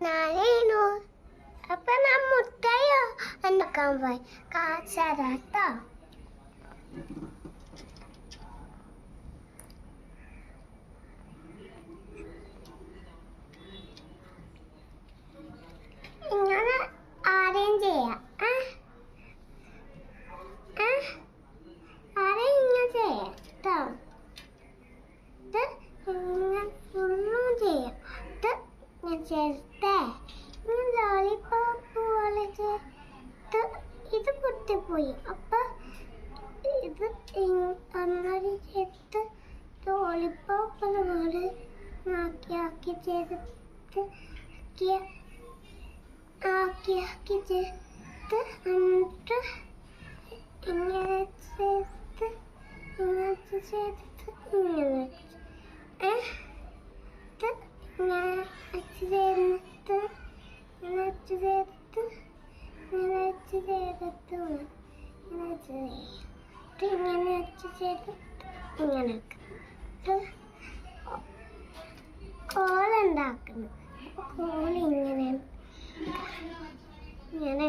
ഞാനേനു അപ്പൊ ഞാൻ മുട്ടായോ ഉണ്ടാക്കാൻ പോയി കാച്ചരാട്ടോ. ഇങ്ങനെ ആരെയും ചെയ്യാം. ആരെയും ഇങ്ങനെ ചെയ്യാം കേട്ടോ. ഇത് ഇങ്ങനെ ഫുള്ളും ചെയ്യാം. ഇത് ഞാൻ ചേർത്തേ ഇങ്ങനെ ലോലിപോപ്പ് പോലെ ചേർത്ത് ഇത് പൊട്ടിപ്പോയി. അപ്പൊ ഇത് ഒന്നൊരു ചേർത്ത് ലോലിപോപ്പ് പോലെ ആക്കി ചേർത്ത് ആക്കി ചേർത്ത് എന്നിട്ട് ഇങ്ങനെ ചേർത്ത് ഇങ്ങനെ ചേർത്ത് ഇങ്ങനെ ഇങ്ങനെ ചേർത്ത് ഇങ്ങനെ ചേർത്ത് ഇങ്ങനെ ചേർത്ത് ഇങ്ങനെ ചേർത്ത് ഇങ്ങനെ ചേർത്ത് ഇങ്ങനെ കോലുണ്ടാക്കുന്നു. കോലിങ്ങനെ ഇങ്ങനെ